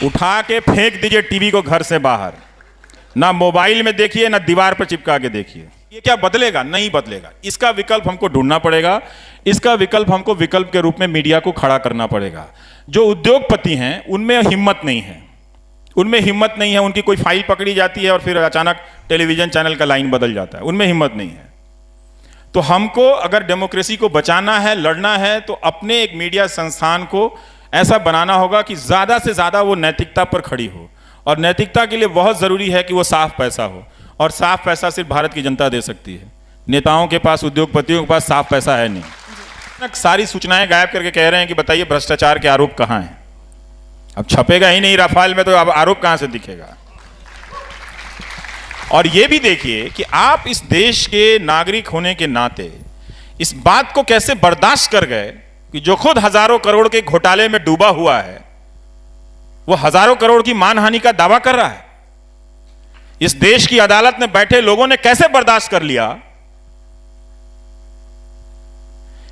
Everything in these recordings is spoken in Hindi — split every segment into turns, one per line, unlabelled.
उठा के फेंक दीजिए टीवी को घर से बाहर, ना मोबाइल में देखिए ना दीवार पर चिपका के देखिए। ये क्या बदलेगा? नहीं बदलेगा। इसका विकल्प हमको ढूंढना पड़ेगा। इसका विकल्प हमको विकल्प के रूप में मीडिया को खड़ा करना पड़ेगा। जो उद्योगपति हैं उनमें हिम्मत नहीं है, उनमें हिम्मत नहीं है। उनकी कोई फाइल पकड़ी जाती है और फिर अचानक टेलीविजन चैनल का लाइन बदल जाता है, उनमें हिम्मत नहीं है। तो हमको अगर डेमोक्रेसी को बचाना है, लड़ना है, तो अपने एक मीडिया संस्थान को ऐसा बनाना होगा कि ज़्यादा से ज़्यादा वो नैतिकता पर खड़ी हो। और नैतिकता के लिए बहुत ज़रूरी है कि वो साफ पैसा हो, और साफ पैसा सिर्फ भारत की जनता दे सकती है। नेताओं के पास, उद्योगपतियों के पास साफ पैसा है नहीं। सारी सूचनाएं गायब करके कह रहे हैं कि बताइए भ्रष्टाचार के आरोप कहाँ हैं। अब छपेगा ही नहीं राफेल में, तो अब आरोप कहाँ से दिखेगा? और ये भी देखिए कि आप इस देश के नागरिक होने के नाते इस बात को कैसे बर्दाश्त कर गए कि जो खुद हजारों करोड़ के घोटाले में डूबा हुआ है, वो हजारों करोड़ की मानहानि का दावा कर रहा है। इस देश की अदालत में बैठे लोगों ने कैसे बर्दाश्त कर लिया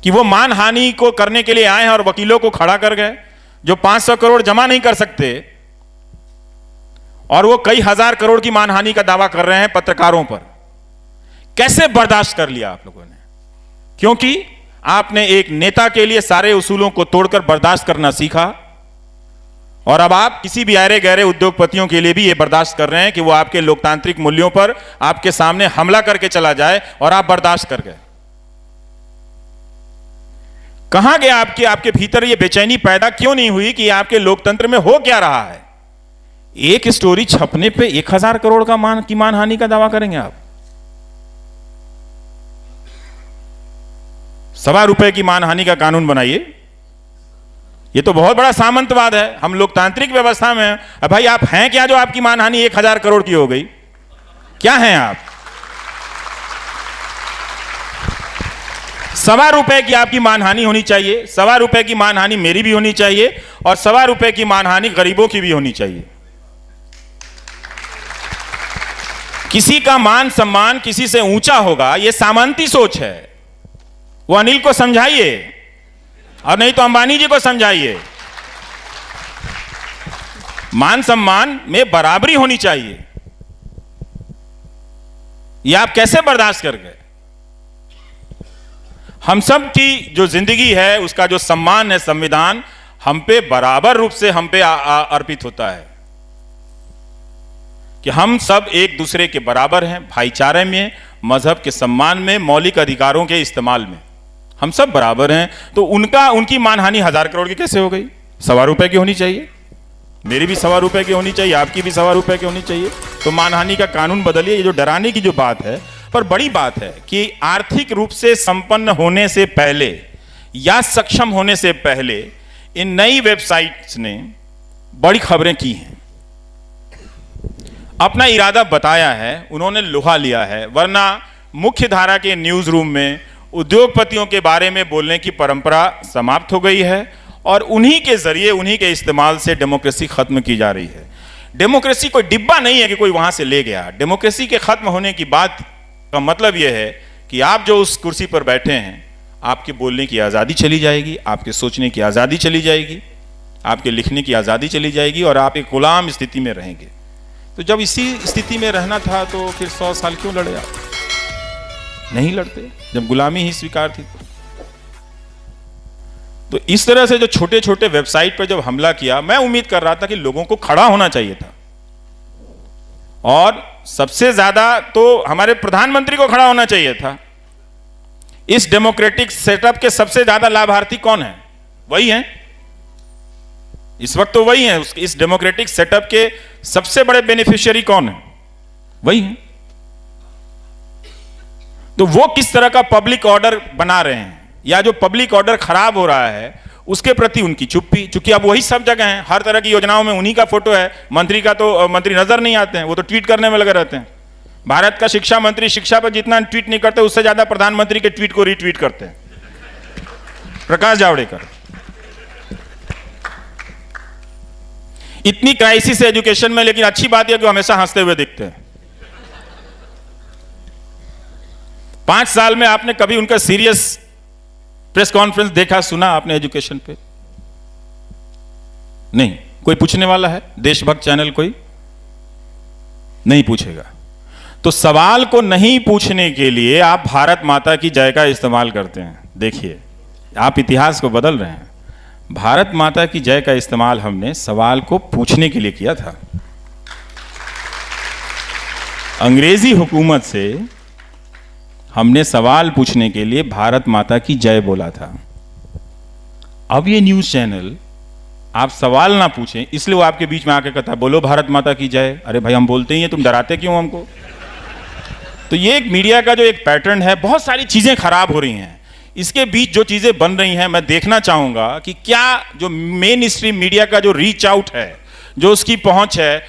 कि वो मानहानि को करने के लिए आए हैं और वकीलों को खड़ा कर गए जो 500 करोड़ जमा नहीं कर सकते, और वो कई हजार करोड़ की मानहानि का दावा कर रहे हैं पत्रकारों पर। कैसे बर्दाश्त कर लिया आप लोगों ने? क्योंकि आपने एक नेता के लिए सारे उसूलों को तोड़कर बर्दाश्त करना सीखा, और अब आप किसी भी आरे गहरे उद्योगपतियों के लिए भी ये बर्दाश्त कर रहे हैं कि वो आपके लोकतांत्रिक मूल्यों पर आपके सामने हमला करके चला जाए, और आप बर्दाश्त कर गए। कहां गया आपके भीतर ये बेचैनी पैदा क्यों नहीं हुई कि आपके लोकतंत्र में हो क्या रहा है? एक स्टोरी छपने पे 1000 करोड़ का मानहानि का दावा करेंगे आप। ₹1.25 की मानहानि का कानून बनाइए। ये तो बहुत बड़ा सामंतवाद है। हम लोकतांत्रिक व्यवस्था में हैं। भाई आप हैं क्या जो आपकी मानहानि 1000 करोड़ की हो गई? क्या हैं आप? ₹1.25 की आपकी मानहानि होनी चाहिए, ₹1.25 की मानहानि मेरी भी होनी चाहिए, और ₹1.25 की मानहानि गरीबों की भी होनी चाहिए। किसी का मान सम्मान किसी से ऊंचा होगा, यह सामंती सोच है। वो अनिल को समझाइए, और नहीं तो अंबानी जी को समझाइए। मान सम्मान में बराबरी होनी चाहिए। यह आप कैसे बर्दाश्त कर गए? हम सब की जो जिंदगी है, उसका जो सम्मान है, संविधान हम पे बराबर रूप से हम पे अर्पित होता है कि हम सब एक दूसरे के बराबर हैं, भाईचारे में, मजहब के सम्मान में, मौलिक अधिकारों के इस्तेमाल में हम सब बराबर हैं। तो उनकी मानहानि 1000 करोड़ की कैसे हो गई? ₹1.25 की होनी चाहिए, मेरी भी ₹1.25 की होनी चाहिए, आपकी भी ₹1.25 की होनी चाहिए। तो मानहानि का कानून बदलिए। ये जो डराने की जो बात है, पर बड़ी बात है कि आर्थिक रूप से संपन्न होने से पहले या सक्षम होने से पहले इन नई वेबसाइट्स ने बड़ी खबरें की हैं, अपना इरादा बताया है, उन्होंने लोहा लिया है। वरना मुख्य धारा के न्यूज रूम में उद्योगपतियों के बारे में बोलने की परंपरा समाप्त हो गई है, और उन्हीं के जरिए, उन्हीं के इस्तेमाल से डेमोक्रेसी खत्म की जा रही है। डेमोक्रेसी कोई डिब्बा नहीं है कि कोई वहां से ले गया। डेमोक्रेसी के खत्म होने की बात का मतलब यह है कि आप जो उस कुर्सी पर बैठे हैं, आपके बोलने की आज़ादी चली जाएगी, आपके सोचने की आज़ादी चली जाएगी, आपके लिखने की आज़ादी चली जाएगी, और आप एक गुलाम स्थिति में रहेंगे। तो जब इसी स्थिति में रहना था तो फिर 100 साल क्यों लड़े आप? नहीं लड़ते जब गुलामी ही स्वीकार थी। तो इस तरह से जो छोटे छोटे वेबसाइट पर जब हमला किया, मैं उम्मीद कर रहा था कि लोगों को खड़ा होना चाहिए था, और सबसे ज्यादा तो हमारे प्रधानमंत्री को खड़ा होना चाहिए था। इस डेमोक्रेटिक सेटअप के सबसे ज्यादा लाभार्थी कौन है? वही हैं इस वक्त, तो वही हैं। इस डेमोक्रेटिक सेटअप के सबसे बड़े बेनिफिशियरी कौन है? वही हैं। तो वो किस तरह का पब्लिक ऑर्डर बना रहे हैं, या जो पब्लिक ऑर्डर खराब हो रहा है उसके प्रति उनकी चुप्पी। चूंकि अब वही सब जगह हैं, हर तरह की योजनाओं में उन्हीं का फोटो है। मंत्री का तो मंत्री नजर नहीं आते हैं, वो तो ट्वीट करने में लगे रहते हैं। भारत का शिक्षा मंत्री शिक्षा पर जितना ट्वीट नहीं करते, उससे ज्यादा प्रधानमंत्री के ट्वीट को रीट्वीट करते हैं। प्रकाश जावड़ेकर। इतनी क्राइसिस है एजुकेशन में, लेकिन अच्छी बात यह कि हमेशा हंसते हुए दिखते हैं। 5 साल में आपने कभी उनका सीरियस प्रेस कॉन्फ्रेंस देखा, सुना आपने एजुकेशन पे? नहीं। कोई पूछने वाला है? देशभक्त चैनल कोई नहीं पूछेगा। तो सवाल को नहीं पूछने के लिए आप भारत माता की जय का इस्तेमाल करते हैं। देखिए, आप इतिहास को बदल रहे हैं। भारत माता की जय का इस्तेमाल हमने सवाल को पूछने के लिए किया था। अंग्रेजी हुकूमत से हमने सवाल पूछने के लिए भारत माता की जय बोला था। अब ये न्यूज़ चैनल आप सवाल ना पूछें, इसलिए वो आपके बीच में आके कहता है बोलो भारत माता की जय। अरे भाई, हम बोलते ही हैं, तुम डराते क्यों हमको? तो ये एक मीडिया का जो एक पैटर्न है, बहुत सारी चीज़ें खराब हो रही हैं। इसके बीच जो चीज़ें बन रही हैं, मैं देखना चाहूँगा कि क्या जो मेन स्ट्रीम मीडिया का जो रीच आउट है, जो उसकी पहुँच है,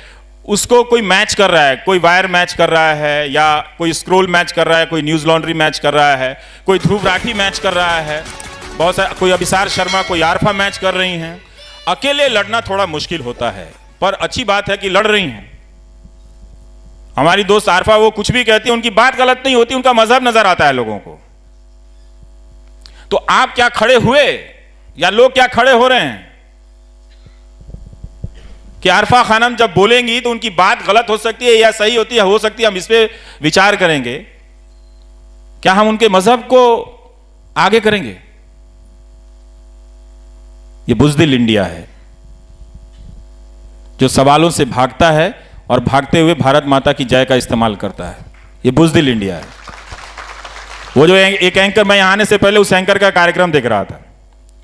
उसको कोई मैच कर रहा है। कोई वायर मैच कर रहा है, या कोई स्क्रोल मैच कर रहा है, कोई न्यूज़ लॉन्ड्री मैच कर रहा है, कोई ध्रुव राठी मैच कर रहा है, बहुत सारे, कोई अभिसार शर्मा, कोई आरफा मैच कर रही हैं। अकेले लड़ना थोड़ा मुश्किल होता है, पर अच्छी बात है कि लड़ रही हैं। हमारी दोस्त आरफा, वो कुछ भी कहती है, उनकी बात गलत नहीं होती, उनका मजहब नजर आता है लोगों को। तो आप क्या खड़े हुए, या लोग क्या खड़े हो रहे हैं कि आरफा खानम जब बोलेंगी तो उनकी बात गलत हो सकती है या सही होती है, हो सकती है, हम इस पे विचार करेंगे। क्या हम उनके मजहब को आगे करेंगे? ये बुज़दिल इंडिया है जो सवालों से भागता है और भागते हुए भारत माता की जय का इस्तेमाल करता है। ये बुज़दिल इंडिया है। वो जो एक एंकर, मैं यहां आने से पहले उस एंकर का कार्यक्रम देख रहा था,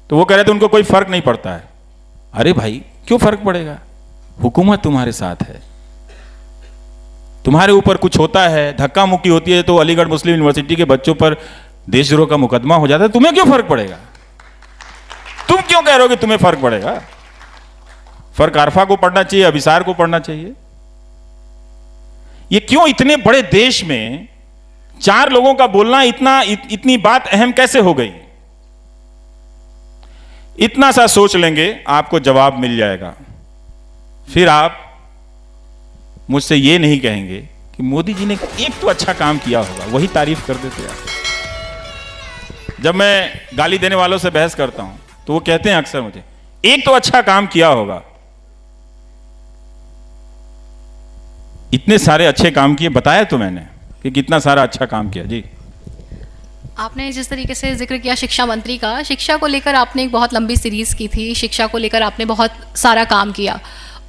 तो वो कह रहे थे उनको कोई फर्क नहीं पड़ता है। अरे भाई, क्यों फर्क पड़ेगा? हुकूमत तुम्हारे साथ है, तुम्हारे ऊपर कुछ होता है, धक्का मुक्की होती है, तो अलीगढ़ मुस्लिम यूनिवर्सिटी के बच्चों पर देशद्रोह का मुकदमा हो जाता है, तुम्हें क्यों फर्क पड़ेगा? तुम क्यों कह रहे हो कि तुम्हें फर्क पड़ेगा? फर्क आरफा को पड़ना चाहिए, अभिसार को पड़ना चाहिए। ये क्यों इतने बड़े देश में 4 लोगों का बोलना इतनी बात अहम कैसे हो गई? इतना सा सोच लेंगे, आपको जवाब मिल जाएगा। फिर आप मुझसे ये नहीं कहेंगे कि मोदी जी ने एक तो अच्छा काम किया होगा, वही तारीफ कर देते आप। जब मैं गाली देने वालों से बहस करता हूं तो वो कहते हैं अक्सर मुझे, एक तो अच्छा काम किया होगा। इतने सारे अच्छे काम किए, बताया तो मैंने कि कितना सारा अच्छा काम किया। जी,
आपने जिस तरीके से जिक्र किया शिक्षा मंत्री का, शिक्षा को लेकर आपने एक बहुत लंबी सीरीज की थी, शिक्षा को लेकर आपने बहुत सारा काम किया।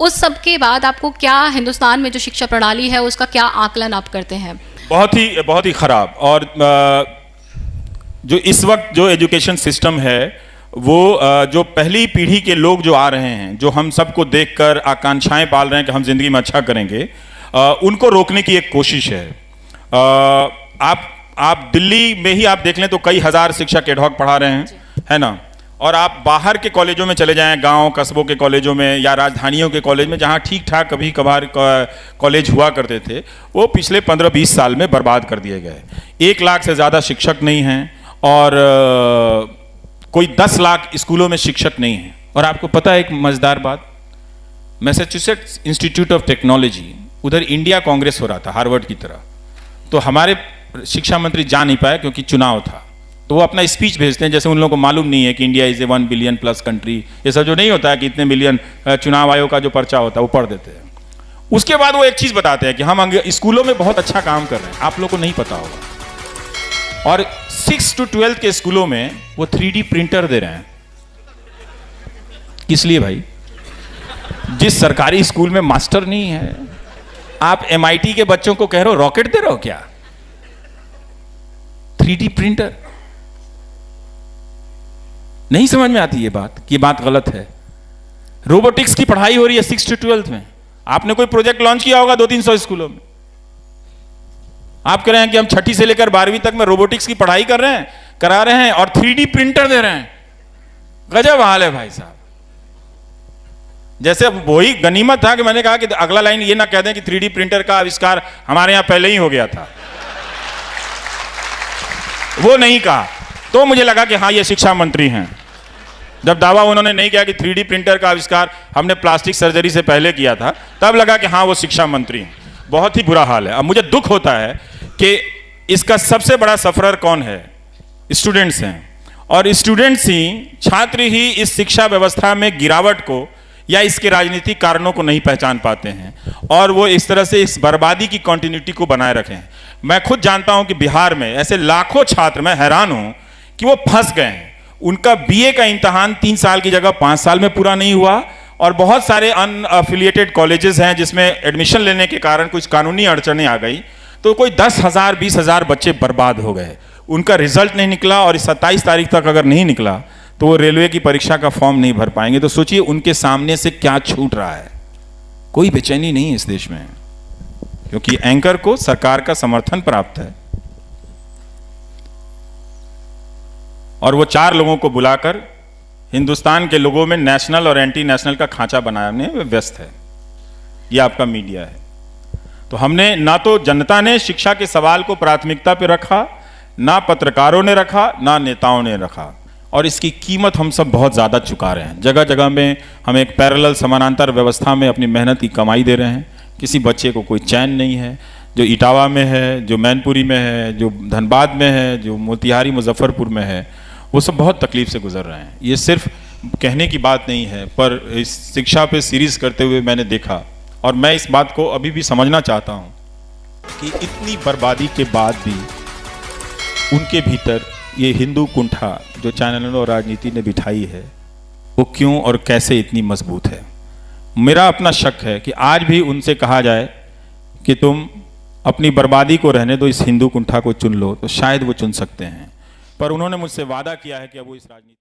उस सब के बाद आपको क्या हिंदुस्तान में जो शिक्षा प्रणाली है उसका क्या आकलन आप करते हैं?
बहुत ही खराब। और जो इस वक्त जो एजुकेशन सिस्टम है, वो जो पहली पीढ़ी के लोग जो आ रहे हैं, जो हम सबको देखकर आकांक्षाएं पाल रहे हैं कि हम जिंदगी में अच्छा करेंगे, उनको रोकने की एक कोशिश है। आप दिल्ली में ही आप देख लें तो कई हजार शिक्षक एडहॉक पढ़ा रहे हैं, है ना? और आप बाहर के कॉलेजों में चले जाएं, गांव कस्बों के कॉलेजों में या राजधानियों के कॉलेज में, जहां ठीक ठाक कभी कभार कॉलेज हुआ करते थे, वो पिछले 15-20 साल में बर्बाद कर दिए गए। 1 लाख से ज़्यादा शिक्षक नहीं हैं, और कोई 10 लाख स्कूलों में शिक्षक नहीं हैं। और आपको पता है एक मज़ेदार बात, मैसेच्यूसेट्स इंस्टीट्यूट ऑफ टेक्नोलॉजी, उधर इंडिया कांग्रेस हो रहा था हार्वर्ड की तरह, तो हमारे शिक्षा मंत्री जा नहीं पाए क्योंकि चुनाव था। तो वो अपना स्पीच भेजते हैं, जैसे उन लोगों को मालूम नहीं है कि India is a 1 billion plus country. ये सब जो नहीं होता है कि इतने मिलियन, चुनाव आयोग का जो पर्चा होता है वो पढ़ देते हैं। उसके बाद वो एक चीज़ बताते हैं कि हम स्कूलों में बहुत अच्छा काम कर रहे हैं, आप लोगों को नहीं पता होगा। और 6 to 12 के स्कूलों में वो 3D प्रिंटर दे रहे हैं। किस लिए भाई? जिस सरकारी स्कूल में मास्टर नहीं है, आप MIT के बच्चों को कह रहे हो रॉकेट दे रहे हो क्या? 3D printer. नहीं समझ में आती ये बात कि ये बात गलत है। रोबोटिक्स की पढ़ाई हो रही है 6 to 12 में। आपने कोई प्रोजेक्ट लॉन्च किया होगा 200-300 स्कूलों में। आप कह रहे हैं कि हम 6ठी से लेकर 12वीं तक में रोबोटिक्स की पढ़ाई कर रहे हैं, करा रहे हैं, और 3D प्रिंटर दे रहे हैं। गजब हाल है भाई साहब। जैसे वही गनीमत था कि मैंने कहा कि अगला लाइन ये ना कह दें कि 3D प्रिंटर का आविष्कार हमारे यहां पहले ही हो गया था। वो नहीं कहा तो मुझे लगा कि हाँ ये शिक्षा मंत्री हैं। जब दावा उन्होंने नहीं किया कि 3D प्रिंटर का आविष्कार हमने प्लास्टिक सर्जरी से पहले किया था, तब लगा कि हाँ वो शिक्षा मंत्री हैं। बहुत ही बुरा हाल है। अब मुझे दुख होता है कि इसका सबसे बड़ा सफरर कौन है? स्टूडेंट्स हैं। और स्टूडेंट्स ही, छात्र ही इस शिक्षा व्यवस्था में गिरावट को या इसके राजनीतिक कारणों को नहीं पहचान पाते हैं और वो इस तरह से इस बर्बादी की कंटिन्यूटी को बनाए रखे हैं। मैं खुद जानता हूं कि बिहार में ऐसे लाखों छात्र, मैं हैरान हूं कि वो फंस गए हैं। उनका बीए का इम्तहान 3 साल की जगह 5 साल में पूरा नहीं हुआ और बहुत सारे अनअफिलिएटेड कॉलेजेस हैं जिसमें एडमिशन लेने के कारण कुछ कानूनी अड़चनें आ गई, तो कोई 10,000 20,000 बच्चे बर्बाद हो गए। उनका रिजल्ट नहीं निकला और इस 27 तारीख तक अगर नहीं निकला तो वो रेलवे की परीक्षा का फॉर्म नहीं भर पाएंगे। तो सोचिए उनके सामने से क्या छूट रहा है। कोई बेचैनी नहीं है इस देश में, क्योंकि एंकर को सरकार का समर्थन प्राप्त है और वो 4 लोगों को बुलाकर हिंदुस्तान के लोगों में नेशनल और एंटी नेशनल का खांचा बनाने में व्यस्त है। ये आपका मीडिया है। तो हमने ना तो जनता ने शिक्षा के सवाल को प्राथमिकता पे रखा, ना पत्रकारों ने रखा, ना नेताओं ने रखा, और इसकी कीमत हम सब बहुत ज़्यादा चुका रहे हैं। जगह जगह में हम एक पैरेलल समानांतर व्यवस्था में अपनी मेहनत की कमाई दे रहे हैं। किसी बच्चे को कोई चैन नहीं है, जो इटावा में है, जो मैनपुरी में है, जो धनबाद में है, जो मोतिहारी मुजफ्फरपुर में है, वो सब बहुत तकलीफ से गुजर रहे हैं। ये सिर्फ कहने की बात नहीं है, पर इस शिक्षा पे सीरीज करते हुए मैंने देखा और मैं इस बात को अभी भी समझना चाहता हूँ कि इतनी बर्बादी के बाद भी उनके भीतर ये हिंदू कुंठा जो चैनलों और राजनीति ने बिठाई है, वो क्यों और कैसे इतनी मजबूत है। मेरा अपना शक है कि आज भी उनसे कहा जाए कि तुम अपनी बर्बादी को रहने दो, इस हिंदू कुंठा को चुन लो, तो शायद वो चुन सकते हैं। पर उन्होंने मुझसे वादा किया है कि अब वो इस राजनीति